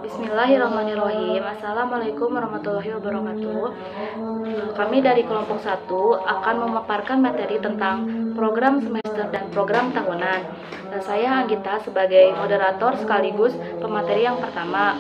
Bismillahirrahmanirrahim. Assalamualaikum warahmatullahi wabarakatuh. Kami dari kelompok 1 akan memaparkan materi tentang program semester dan program tahunan. Saya Anggita sebagai moderator sekaligus pemateri yang pertama.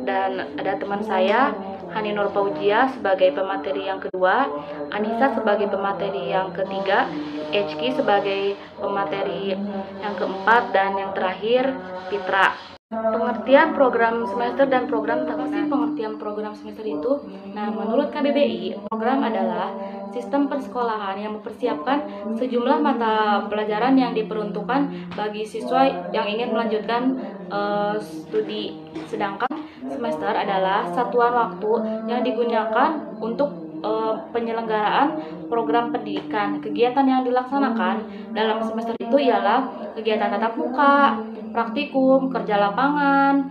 Dan ada teman saya, Hani Nur Fauzia sebagai pemateri yang kedua, Anissa sebagai pemateri yang ketiga, Echki sebagai pemateri yang keempat, dan yang terakhir Fitra. Pengertian program semester dan program tahunan. Pengertian program semester itu, menurut KBBI, program adalah sistem persekolahan yang mempersiapkan sejumlah mata pelajaran yang diperuntukkan bagi siswa yang ingin melanjutkan studi. Sedangkan semester adalah satuan waktu yang digunakan untuk penyelenggaraan program pendidikan. Kegiatan yang dilaksanakan dalam semester itu ialah kegiatan tatap muka, praktikum, kerja lapangan,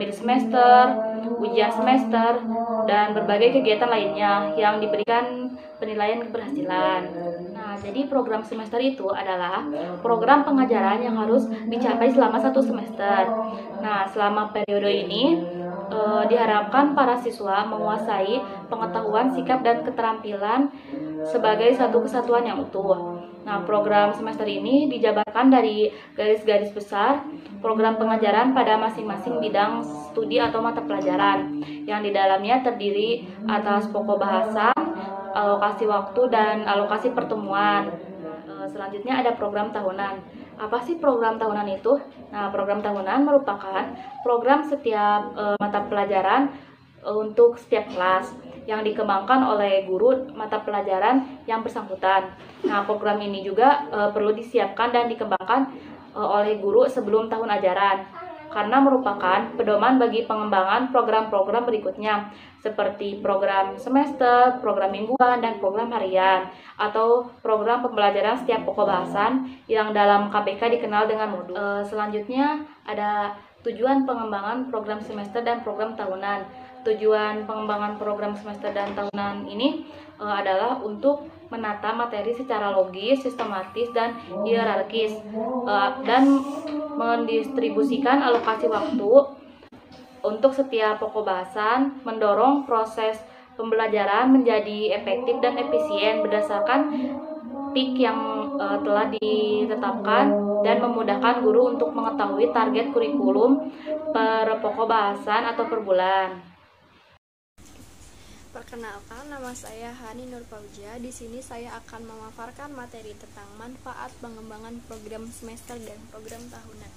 mid semester, ujian semester, dan berbagai kegiatan lainnya yang diberikan penilaian keberhasilan. Jadi program semester itu adalah program pengajaran yang harus dicapai selama 1 semester. Selama periode ini diharapkan para siswa menguasai pengetahuan, sikap, dan keterampilan sebagai satu kesatuan yang utuh. Program semester ini dijabarkan dari garis-garis besar program pengajaran pada masing-masing bidang studi atau mata pelajaran, yang di dalamnya terdiri atas pokok bahasan, alokasi waktu, dan alokasi pertemuan. Selanjutnya ada program tahunan. Apa sih program tahunan itu? Program tahunan merupakan program setiap mata pelajaran untuk setiap kelas yang dikembangkan oleh guru mata pelajaran yang bersangkutan. Program ini juga perlu disiapkan dan dikembangkan oleh guru sebelum tahun ajaran, karena merupakan pedoman bagi pengembangan program-program berikutnya, seperti program semester, program mingguan, dan program harian, atau program pembelajaran setiap pokok bahasan yang dalam KPK dikenal dengan modul. Selanjutnya ada tujuan pengembangan program semester dan program tahunan. Tujuan pengembangan program semester dan tahunan ini adalah untuk menata materi secara logis, sistematis, dan hierarkis, dan mendistribusikan alokasi waktu untuk setiap pokok bahasan, mendorong proses pembelajaran menjadi efektif dan efisien berdasarkan PIK yang telah ditetapkan, dan memudahkan guru untuk mengetahui target kurikulum per pokok bahasan atau per bulan. Perkenalkan, nama saya Hani Nur Fauzia. Di sini saya akan memaparkan materi tentang manfaat pengembangan program semester dan program tahunan.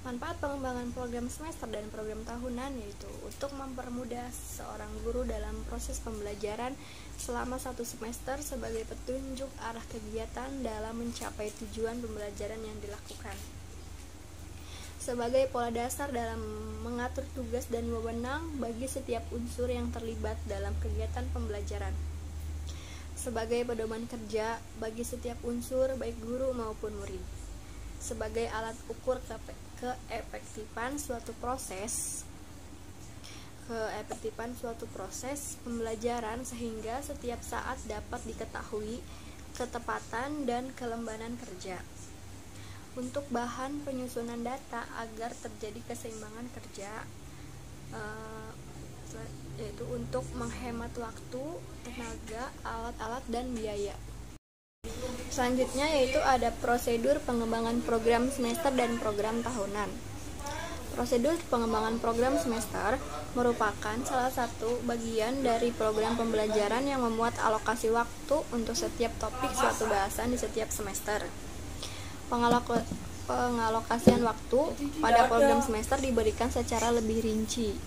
Manfaat pengembangan program semester dan program tahunan yaitu untuk mempermudah seorang guru dalam proses pembelajaran selama 1 semester sebagai petunjuk arah kegiatan dalam mencapai tujuan pembelajaran yang dilakukan. Sebagai pola dasar dalam mengatur tugas dan wewenang bagi setiap unsur yang terlibat dalam kegiatan pembelajaran. Sebagai pedoman kerja bagi setiap unsur baik guru maupun murid. Sebagai alat ukur keefektifan suatu proses pembelajaran sehingga setiap saat dapat diketahui ketepatan dan kelembanan kerja. Untuk bahan penyusunan data agar terjadi keseimbangan kerja, yaitu untuk menghemat waktu, tenaga, alat-alat, dan biaya. Selanjutnya yaitu ada prosedur pengembangan program semester dan program tahunan. Prosedur pengembangan program semester merupakan salah satu bagian dari program pembelajaran yang memuat alokasi waktu untuk setiap topik suatu bahasan di setiap semester. Pengalokasian waktu pada program semester diberikan secara lebih rinci,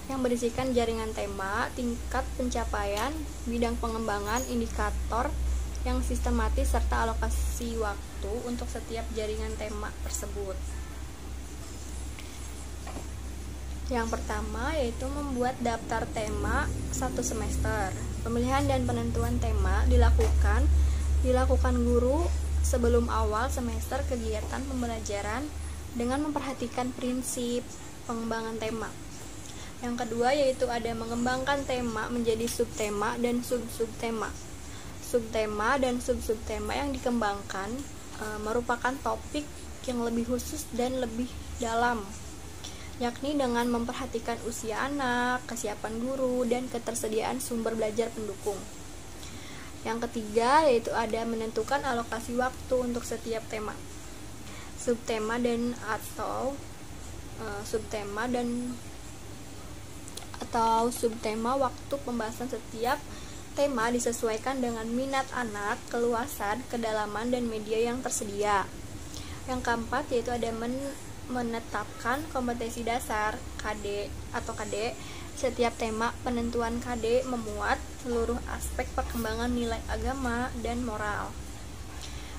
yang berisikan jaringan tema, tingkat pencapaian, bidang pengembangan, indikator yang sistematis, serta alokasi waktu untuk setiap jaringan tema tersebut. Yang pertama yaitu membuat daftar tema 1 semester. Pemilihan dan penentuan tema dilakukan guru sebelum awal semester kegiatan pembelajaran dengan memperhatikan prinsip pengembangan tema. Yang kedua yaitu ada mengembangkan tema menjadi subtema dan sub-subtema. Subtema dan sub-subtema yang dikembangkan merupakan topik yang lebih khusus dan lebih dalam. yakni dengan memperhatikan usia anak, kesiapan guru, dan ketersediaan sumber belajar pendukung. Yang ketiga yaitu ada menentukan alokasi waktu untuk setiap tema, subtema dan atau subtema. Waktu pembahasan setiap tema disesuaikan dengan minat anak, keluasan, kedalaman, dan media yang tersedia. Yang keempat yaitu ada menetapkan kompetensi dasar KD. Setiap tema penentuan KD memuat seluruh aspek perkembangan nilai agama dan moral,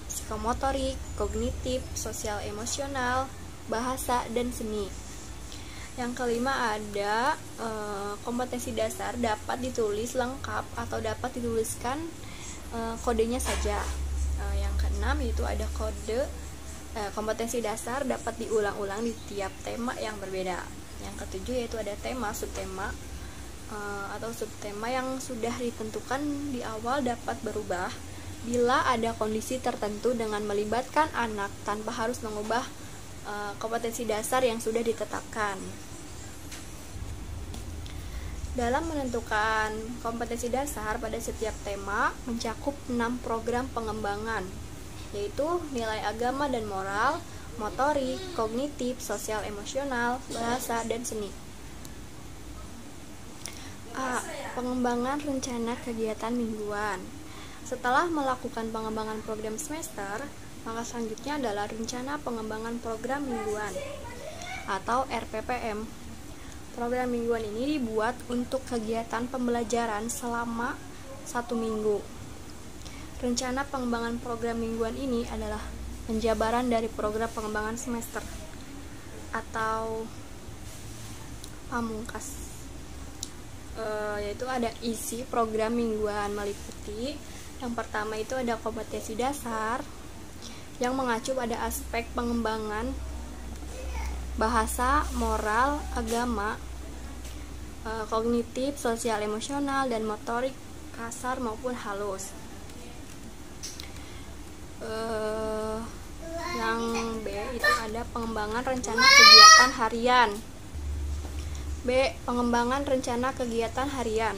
psikomotorik, kognitif, sosial emosional, bahasa, dan seni. Yang kelima ada kompetensi dasar dapat ditulis lengkap atau dapat dituliskan kodenya saja. Yang keenam itu ada kompetensi dasar dapat diulang-ulang di tiap tema yang berbeda. Yang ketujuh yaitu ada tema, subtema atau subtema yang sudah ditentukan di awal dapat berubah bila ada kondisi tertentu dengan melibatkan anak tanpa harus mengubah kompetensi dasar yang sudah ditetapkan. Dalam menentukan kompetensi dasar pada setiap tema mencakup 6 program pengembangan, yaitu nilai agama dan moral, motorik, kognitif, sosial emosional, bahasa, dan seni. A. Pengembangan rencana kegiatan mingguan. Setelah melakukan pengembangan program semester, maka selanjutnya adalah rencana pengembangan program mingguan atau RPPM. Program mingguan ini dibuat untuk kegiatan pembelajaran selama 1 minggu. Rencana pengembangan program mingguan ini adalah penjabaran dari program pengembangan semester atau pamungkas. Yaitu ada isi program mingguan meliputi yang pertama itu ada kompetensi dasar yang mengacu pada aspek pengembangan bahasa, moral, agama, kognitif, sosial emosional, dan motorik kasar maupun halus. Yang B itu ada pengembangan rencana kegiatan harian. B. Pengembangan rencana kegiatan harian.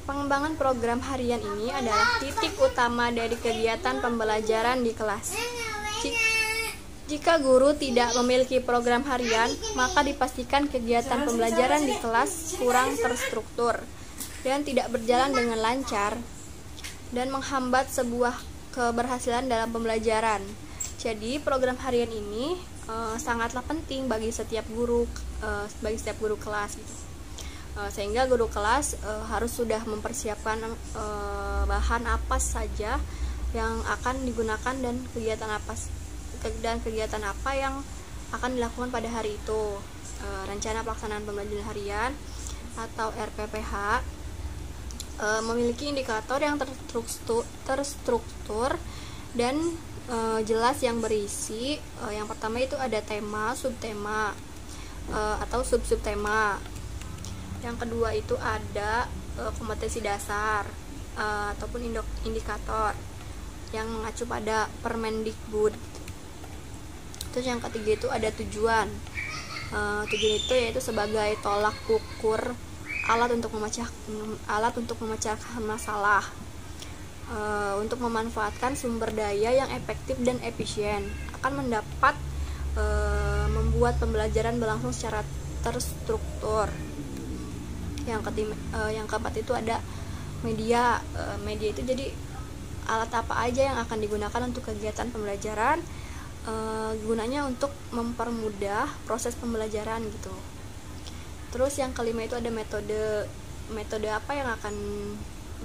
Pengembangan program harian ini adalah titik utama dari kegiatan pembelajaran di kelas. Jika guru tidak memiliki program harian, maka dipastikan kegiatan pembelajaran di kelas kurang terstruktur dan tidak berjalan dengan lancar dan menghambat sebuah keberhasilan dalam pembelajaran. Jadi program harian ini sangatlah penting bagi setiap guru kelas gitu. Sehingga guru kelas harus sudah mempersiapkan bahan apa saja yang akan digunakan dan kegiatan apa yang akan dilakukan pada hari itu. Rencana pelaksanaan pembelajaran harian atau RPPH memiliki indikator yang terstruktur dan jelas yang berisi. Yang pertama itu ada tema, subtema atau sub-subtema. Yang kedua itu ada kompetensi dasar ataupun indikator yang mengacu pada Permendikbud. Terus yang ketiga itu ada tujuan. Tujuan itu yaitu sebagai tolak ukur alat untuk memecahkan masalah, untuk memanfaatkan sumber daya yang efektif dan efisien, akan mendapat membuat pembelajaran berlangsung secara terstruktur. Yang keempat itu ada media. Media itu jadi alat apa aja yang akan digunakan untuk kegiatan pembelajaran. Gunanya untuk mempermudah proses pembelajaran gitu. Terus yang kelima itu ada metode apa yang akan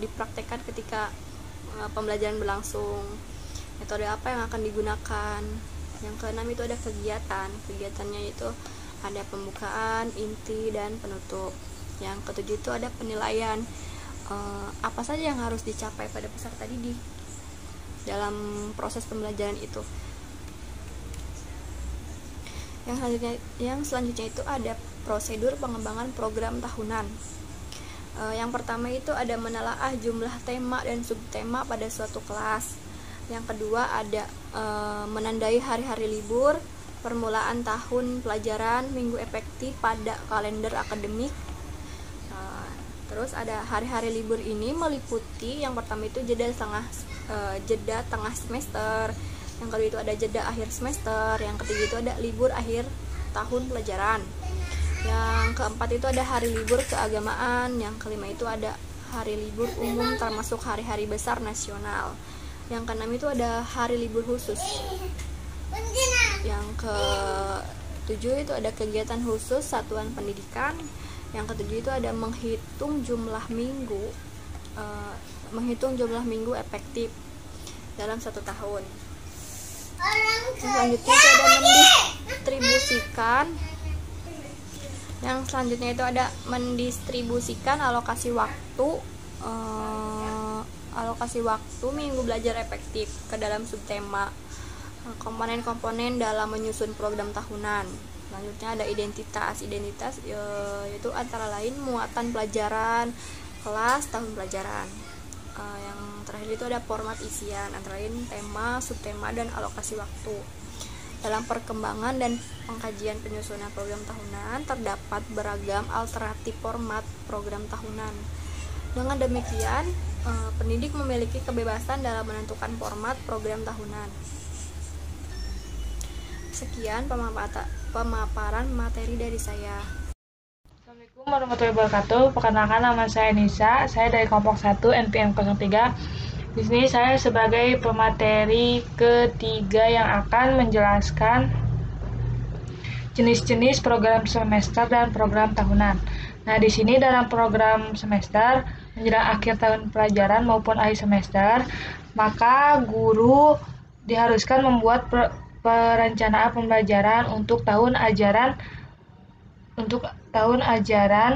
dipraktekkan ketika pembelajaran berlangsung, metode apa yang akan digunakan. Yang keenam itu ada kegiatannya itu ada pembukaan, inti, dan penutup. Yang ketujuh itu ada penilaian, apa saja yang harus dicapai pada peserta didik dalam proses pembelajaran itu. Yang selanjutnya itu ada prosedur pengembangan program tahunan. Yang pertama itu ada menelaah jumlah tema dan subtema pada suatu kelas. Yang kedua ada menandai hari-hari libur, permulaan tahun pelajaran, minggu efektif pada kalender akademik. Terus ada hari-hari libur ini meliputi yang pertama itu jeda tengah semester, yang kedua itu ada jeda akhir semester, yang ketiga itu ada libur akhir tahun pelajaran, yang keempat itu ada hari libur keagamaan, yang kelima itu ada hari libur umum termasuk hari-hari besar nasional, yang keenam itu ada hari libur khusus, yang ketujuh itu ada kegiatan khusus satuan pendidikan, yang ketujuh itu ada menghitung jumlah minggu efektif dalam satu tahun. Yang selanjutnya itu ada mendistribusikan alokasi waktu minggu belajar efektif ke dalam subtema, komponen-komponen dalam menyusun program tahunan. Selanjutnya ada identitas yaitu antara lain muatan pelajaran, kelas, tahun pelajaran. Yang terakhir itu ada format isian, antara lain tema, subtema, dan alokasi waktu. Dalam perkembangan dan pengkajian penyusunan program tahunan terdapat beragam alternatif format program tahunan. Dengan demikian, pendidik memiliki kebebasan dalam menentukan format program tahunan. Sekian pemaparan materi dari saya. Assalamualaikum warahmatullahi wabarakatuh. Perkenalkan, nama saya Nisa. Saya dari kelompok 1 NPM 03. Di sini saya sebagai pemateri ketiga yang akan menjelaskan jenis-jenis program semester dan program tahunan. Nah, di sini dalam program semester menjelang akhir tahun pelajaran maupun akhir semester, maka guru diharuskan membuat perencanaan pembelajaran untuk tahun ajaran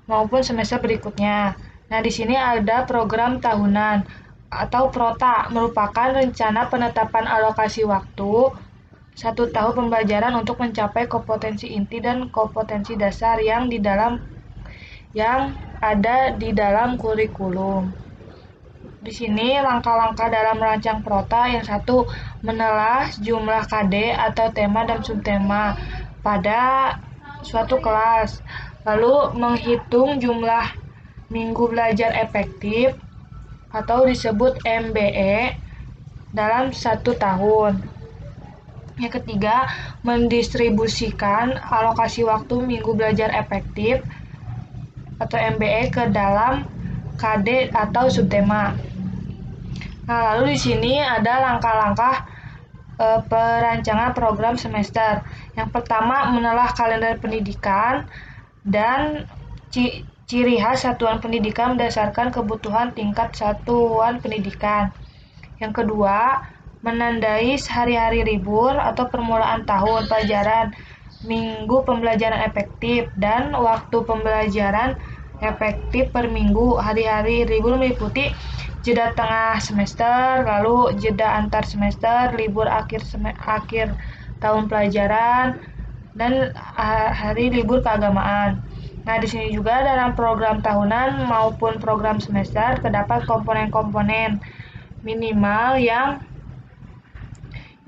maupun semester berikutnya. Nah, di sini ada program tahunan atau PROTA, merupakan rencana penetapan alokasi waktu 1 tahun pembelajaran untuk mencapai kompetensi inti dan kompetensi dasar yang ada di dalam kurikulum. Di sini langkah-langkah dalam merancang PROTA: yang satu, menelah jumlah KD atau tema dan subtema pada suatu kelas, lalu menghitung jumlah minggu belajar efektif atau disebut MBE dalam 1 tahun. Yang ketiga, mendistribusikan alokasi waktu minggu belajar efektif atau MBE ke dalam KD atau subtema. Nah, lalu di sini ada langkah-langkah perancangan program semester. Yang pertama, menelah kalender pendidikan dan ciri khas satuan pendidikan berdasarkan kebutuhan tingkat satuan pendidikan. Yang kedua, menandai hari-hari libur atau permulaan tahun pelajaran, minggu pembelajaran efektif, dan waktu pembelajaran efektif per minggu. Hari-hari libur meliputi jeda tengah semester, lalu jeda antar semester, libur akhir tahun pelajaran, dan hari libur keagamaan. Nah, di sini juga dalam program tahunan maupun program semester terdapat komponen-komponen minimal yang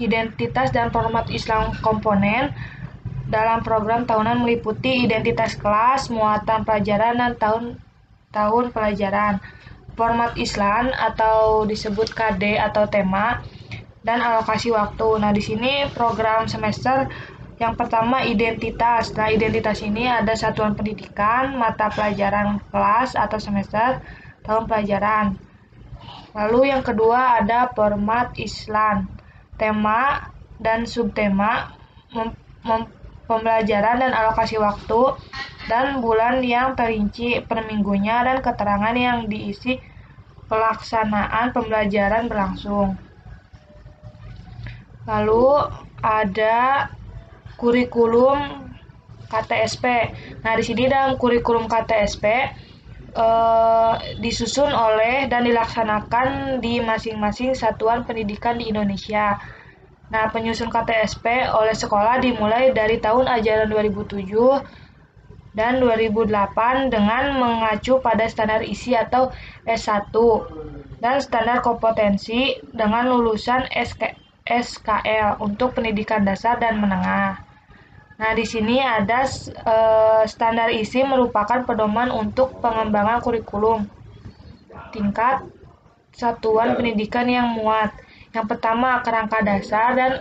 identitas dan format Islam. Komponen dalam program tahunan meliputi identitas kelas, muatan pelajaran, dan tahun pelajaran, format Islam atau disebut KD atau tema, dan alokasi waktu. Nah, di sini program semester yang pertama identitas. Nah, identitas ini ada satuan pendidikan, mata pelajaran, kelas atau semester, tahun pelajaran. Lalu yang kedua ada format Islam, tema dan subtema, pembelajaran dan alokasi waktu, dan bulan yang terinci per minggunya, dan keterangan yang diisi pelaksanaan pembelajaran berlangsung. Lalu ada kurikulum KTSP. Nah, di sini dalam kurikulum KTSP disusun oleh dan dilaksanakan di masing-masing satuan pendidikan di Indonesia. Nah, penyusun KTSP oleh sekolah dimulai dari tahun ajaran 2007 dan 2008 dengan mengacu pada standar isi atau S1 dan standar kompetensi dengan lulusan SKL untuk pendidikan dasar dan menengah. Nah, di sini ada standar isi merupakan pedoman untuk pengembangan kurikulum tingkat satuan pendidikan yang muat. Yang pertama, kerangka dasar dan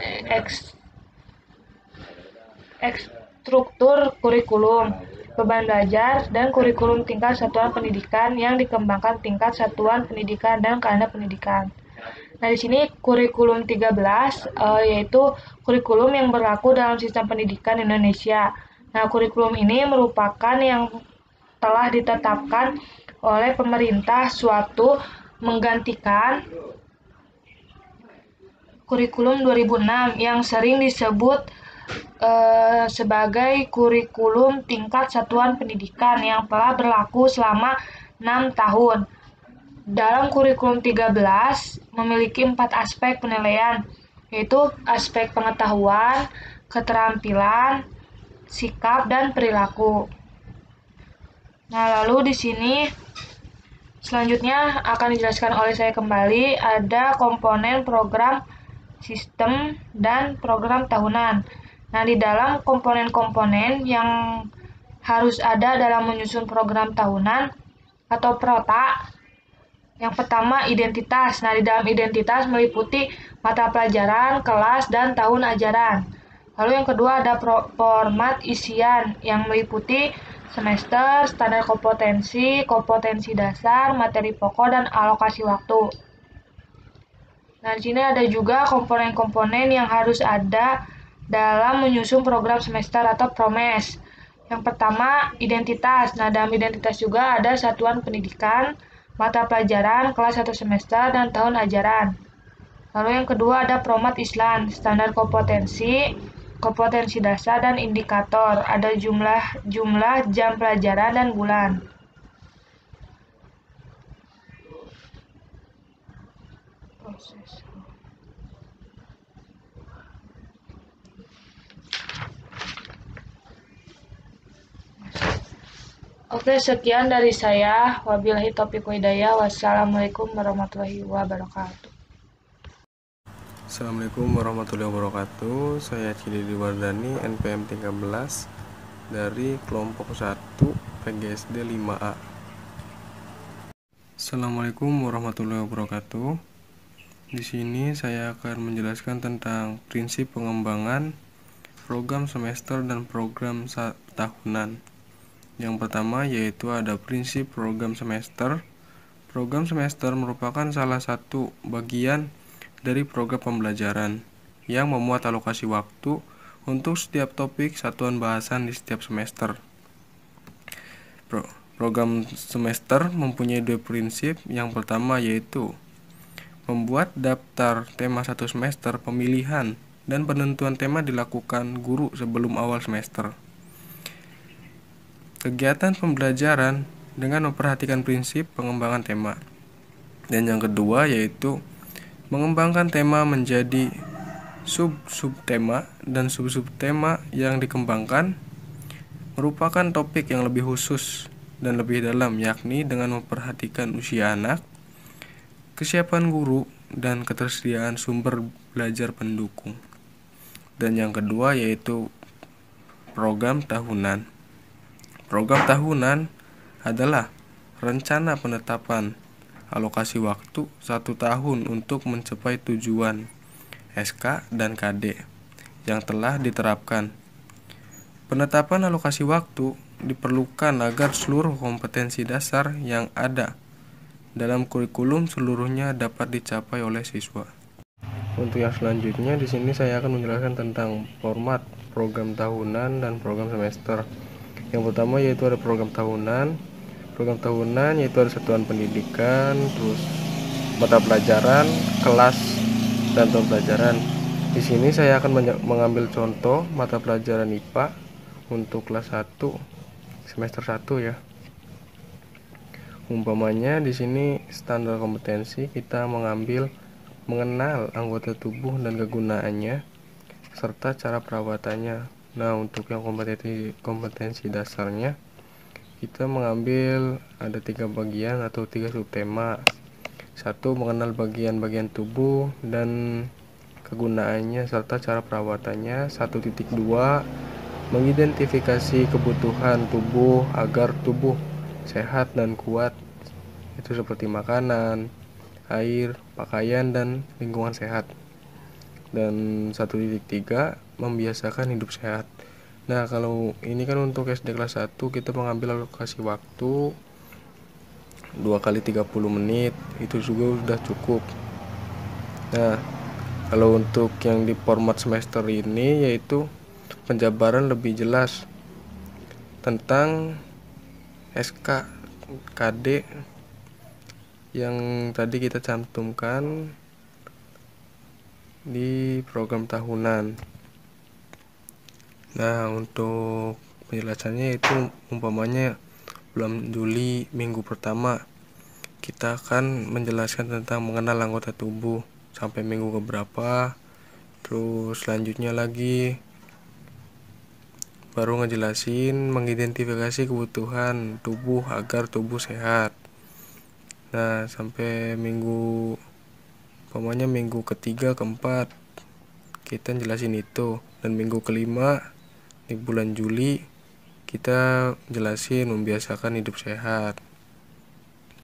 struktur kurikulum, beban belajar, dan kurikulum tingkat satuan pendidikan yang dikembangkan tingkat satuan pendidikan dan kalender pendidikan. Nah, di sini kurikulum 13 yaitu kurikulum yang berlaku dalam sistem pendidikan Indonesia. Nah, kurikulum ini merupakan yang telah ditetapkan oleh pemerintah suatu menggantikan kurikulum 2006 yang sering disebut sebagai kurikulum tingkat satuan pendidikan yang telah berlaku selama 6 tahun. Dalam kurikulum 13 memiliki 4 aspek penilaian, yaitu aspek pengetahuan, keterampilan, sikap, dan perilaku. Nah, lalu di sini selanjutnya akan dijelaskan oleh saya kembali ada komponen program sistem dan program tahunan. Nah, di dalam komponen-komponen yang harus ada dalam menyusun program tahunan atau prota, yang pertama, identitas. Nah, di dalam identitas meliputi mata pelajaran, kelas, dan tahun ajaran. Lalu yang kedua ada format isian yang meliputi semester, standar kompetensi, kompetensi dasar, materi pokok, dan alokasi waktu. Nah, di sini ada juga komponen-komponen yang harus ada dalam menyusun program semester atau PROMES. Yang pertama, identitas. Nah, dalam identitas juga ada satuan pendidikan, mata pelajaran, kelas 1 semester, dan tahun ajaran. Lalu yang kedua ada format Islam, standar kompetensi, kompetensi dasar, dan indikator. Ada jumlah jam pelajaran dan bulan. Proses. Oke, sekian dari saya. Wabillahi taufiq wal hidayah. Wassalamualaikum warahmatullahi wabarakatuh. Assalamualaikum warahmatullahi wabarakatuh. Saya Cilili Wardani, NPM 13 dari kelompok 1 PGSD 5A. Assalamualaikum warahmatullahi wabarakatuh. Di sini saya akan menjelaskan tentang prinsip pengembangan program semester dan program tahunan. Yang pertama yaitu ada prinsip program semester. Program semester merupakan salah satu bagian dari program pembelajaran yang memuat alokasi waktu untuk setiap topik satuan bahasan di setiap semester. Program semester mempunyai 2 prinsip. Yang pertama yaitu membuat daftar tema 1 semester, pemilihan dan penentuan tema dilakukan guru sebelum awal semester. Kegiatan pembelajaran dengan memperhatikan prinsip pengembangan tema. Dan yang kedua yaitu mengembangkan tema menjadi sub-subtema dan sub-subtema yang dikembangkan merupakan topik yang lebih khusus dan lebih dalam, yakni dengan memperhatikan usia anak, kesiapan guru, dan ketersediaan sumber belajar pendukung. Dan yang kedua yaitu program tahunan. Program tahunan adalah rencana penetapan alokasi waktu 1 tahun untuk mencapai tujuan SK dan KD yang telah diterapkan. Penetapan alokasi waktu diperlukan agar seluruh kompetensi dasar yang ada dalam kurikulum seluruhnya dapat dicapai oleh siswa. Untuk yang selanjutnya di sini saya akan menjelaskan tentang format program tahunan dan program semester. Yang pertama yaitu ada program tahunan. Program tahunan yaitu ada satuan pendidikan, terus mata pelajaran, kelas, dan tahun pelajaran. Di sini saya akan mengambil contoh mata pelajaran IPA untuk kelas 1 semester 1 ya. Umpamanya di sini standar kompetensi kita mengenal anggota tubuh dan kegunaannya serta cara perawatannya. Nah, untuk yang kompetensi dasarnya kita mengambil ada 3 bagian atau 3 subtema. 1 mengenal bagian-bagian tubuh dan kegunaannya serta cara perawatannya. 1.2 mengidentifikasi kebutuhan tubuh agar tubuh sehat dan kuat, itu seperti makanan, air, pakaian, dan lingkungan sehat. Dan 1.3 membiasakan hidup sehat. Nah, kalau ini kan untuk SD kelas 1 kita mengambil alokasi waktu 2 kali 30 menit, itu juga sudah cukup. Nah, kalau untuk yang di format semester ini yaitu penjabaran lebih jelas tentang SK KD yang tadi kita cantumkan di program tahunan. Nah, untuk penjelasannya itu umpamanya bulan Juli minggu pertama kita akan menjelaskan tentang mengenal anggota tubuh sampai minggu keberapa, terus selanjutnya lagi baru ngejelasin mengidentifikasi kebutuhan tubuh agar tubuh sehat. Nah, sampai minggu umpamanya minggu ketiga keempat kita jelasin itu, dan minggu kelima di bulan Juli kita jelasin membiasakan hidup sehat.